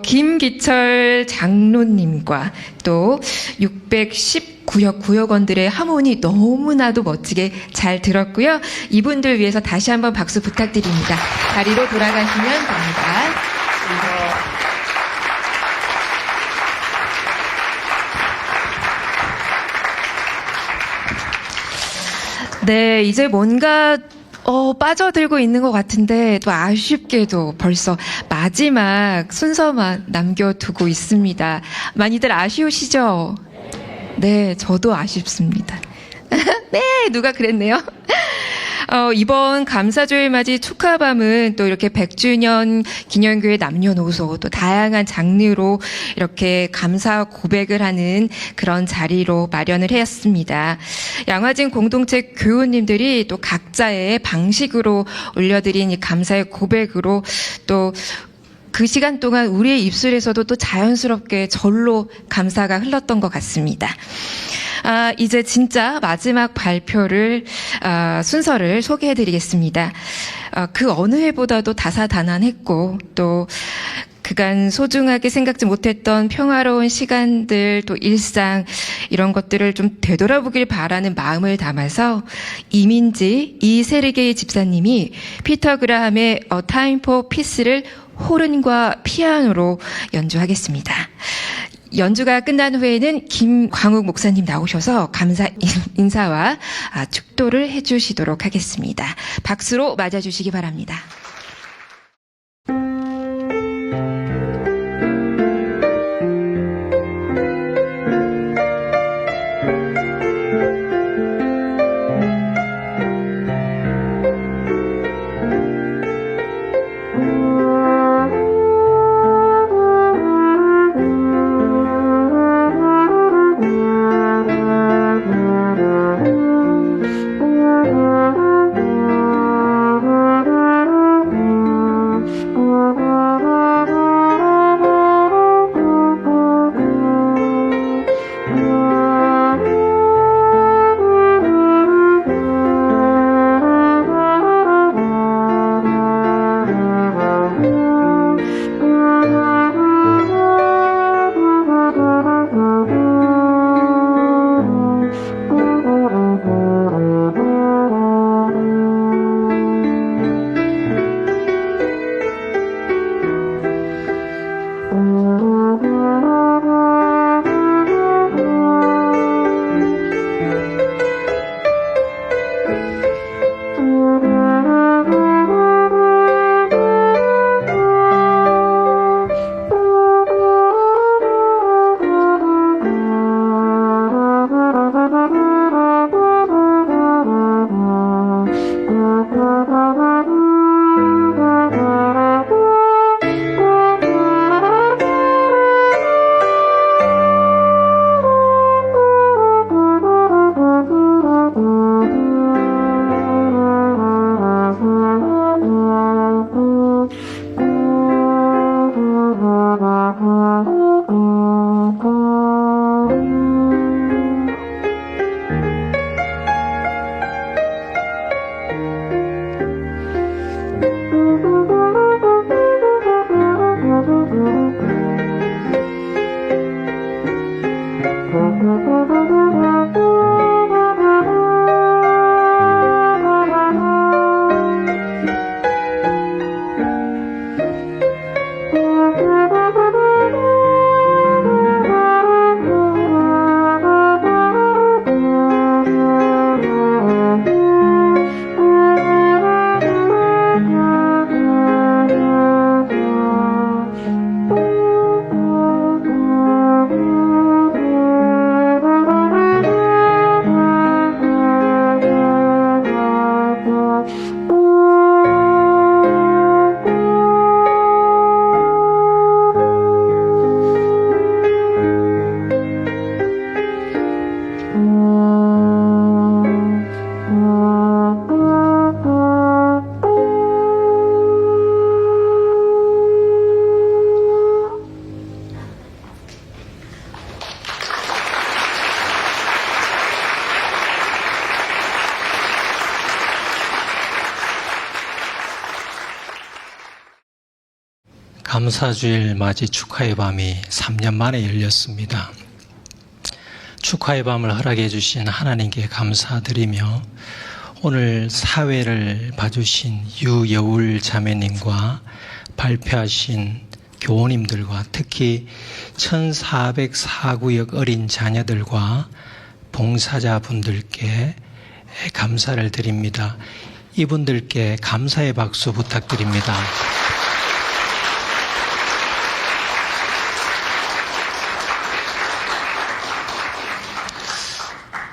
김기철 장로님과 또 610구역 구역원들의 하모니 너무나도 멋지게 잘 들었고요. 이분들 위해서 다시 한번 박수 부탁드립니다. 자리로 돌아가시면 됩니다. 네, 이제 뭔가 빠져들고 있는 것 같은데 또 아쉽게도 벌써 마지막 순서만 남겨두고 있습니다. 많이들 아쉬우시죠? 네, 저도 아쉽습니다. 네, 누가 그랬네요. 이번 감사조일 맞이 축하밤은 또 이렇게 100주년 기념교회 남녀노소 또 다양한 장르로 이렇게 감사 고백을 하는 그런 자리로 마련을 했습니다. 양화진 공동체 교우님들이 또 각자의 방식으로 올려드린 이 감사의 고백으로 또 그 시간 동안 우리의 입술에서도 또 자연스럽게 절로 감사가 흘렀던 것 같습니다. 이제 진짜 마지막 발표를, 순서를 소개해드리겠습니다. 그 어느 해보다도 다사다난했고, 또, 그간 소중하게 생각지 못했던 평화로운 시간들, 또 일상, 이런 것들을 좀 되돌아보길 바라는 마음을 담아서 이민지 이세르게이 집사님이 피터 그라함의 A Time for Peace를 호른과 피아노로 연주하겠습니다. 연주가 끝난 후에는 김광욱 목사님 나오셔서 감사 인사와 축도를 해주시도록 하겠습니다. 박수로 맞아주시기 바랍니다. 감사주일 맞이 축하의 밤이 3년 만에 열렸습니다. 축하의 밤을 허락해 주신 하나님께 감사드리며 오늘 사회를 봐주신 유여울 자매님과 발표하신 교우님들과 특히 1404구역 어린 자녀들과 봉사자분들께 감사를 드립니다. 이분들께 감사의 박수 부탁드립니다.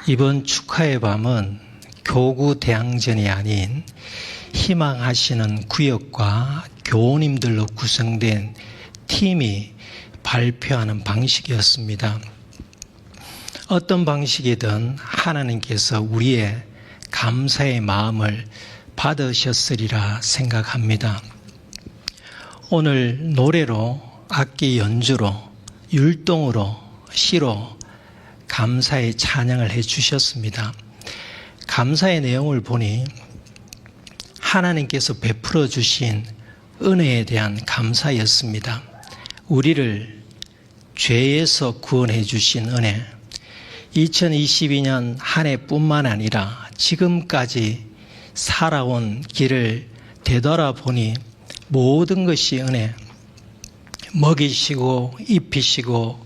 이번 축하의 밤은 교구 대항전이 아닌 희망하시는 구역과 교우님들로 구성된 팀이 발표하는 방식이었습니다. 어떤 방식이든 하나님께서 우리의 감사의 마음을 받으셨으리라 생각합니다. 오늘 노래로, 악기 연주로, 율동으로, 시로 감사의 찬양을 해주셨습니다. 감사의 내용을 보니 하나님께서 베풀어 주신 은혜에 대한 감사였습니다. 우리를 죄에서 구원해 주신 은혜, 2022년 한 해뿐만 아니라 지금까지 살아온 길을 되돌아보니 모든 것이 은혜, 먹이시고 입히시고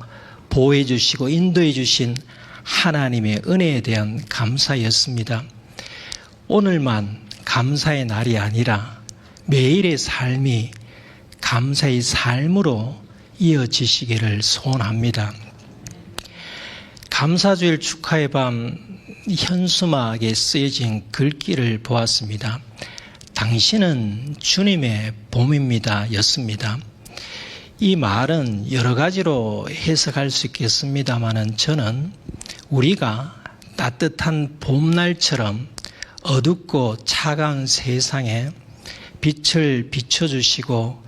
보호해 주시고 인도해 주신 하나님의 은혜에 대한 감사였습니다. 오늘만 감사의 날이 아니라 매일의 삶이 감사의 삶으로 이어지시기를 소원합니다. 감사주일 축하의 밤 현수막에 쓰여진 글귀를 보았습니다. 당신은 주님의 봄입니다 였습니다. 이 말은 여러 가지로 해석할 수 있겠습니다만 저는 우리가 따뜻한 봄날처럼 어둡고 차가운 세상에 빛을 비춰주시고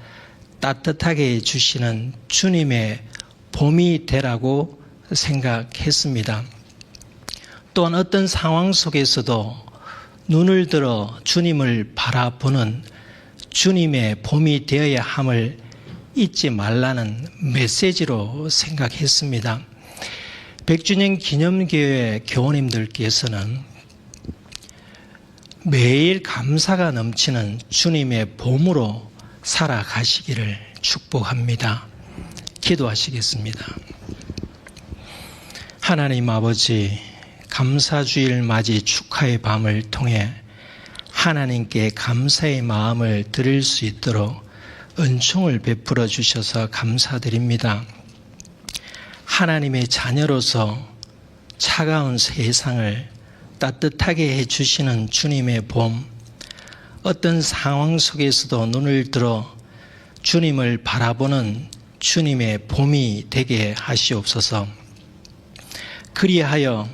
따뜻하게 해주시는 주님의 봄이 되라고 생각했습니다. 또한 어떤 상황 속에서도 눈을 들어 주님을 바라보는 주님의 봄이 되어야 함을 잊지 말라는 메시지로 생각했습니다. 100주년 기념교회 교우님들께서는 매일 감사가 넘치는 주님의 봄으로 살아가시기를 축복합니다. 기도하시겠습니다. 하나님 아버지, 감사주일 맞이 축하의 밤을 통해 하나님께 감사의 마음을 드릴 수 있도록 은총을 베풀어 주셔서 감사드립니다. 하나님의 자녀로서 차가운 세상을 따뜻하게 해주시는 주님의 봄, 어떤 상황 속에서도 눈을 들어 주님을 바라보는 주님의 봄이 되게 하시옵소서. 그리하여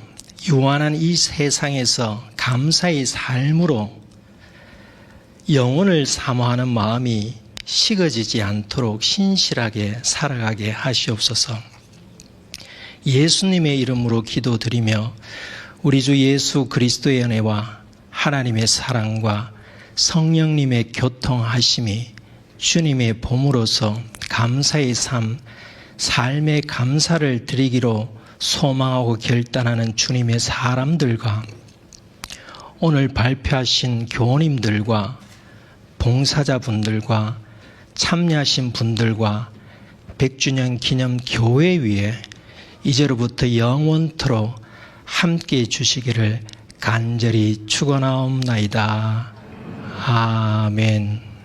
유한한 이 세상에서 감사의 삶으로 영혼을 사모하는 마음이 식어지지 않도록 신실하게 살아가게 하시옵소서. 예수님의 이름으로 기도드리며 우리 주 예수 그리스도의 은혜와 하나님의 사랑과 성령님의 교통하심이 주님의 봄으로서 감사의 삶, 삶의 감사를 드리기로 소망하고 결단하는 주님의 사람들과 오늘 발표하신 교우님들과 봉사자분들과 참여하신 분들과 100주년 기념 교회 위에 이제로부터 영원토록 함께해 주시기를 간절히 축원하옵나이다. 아멘.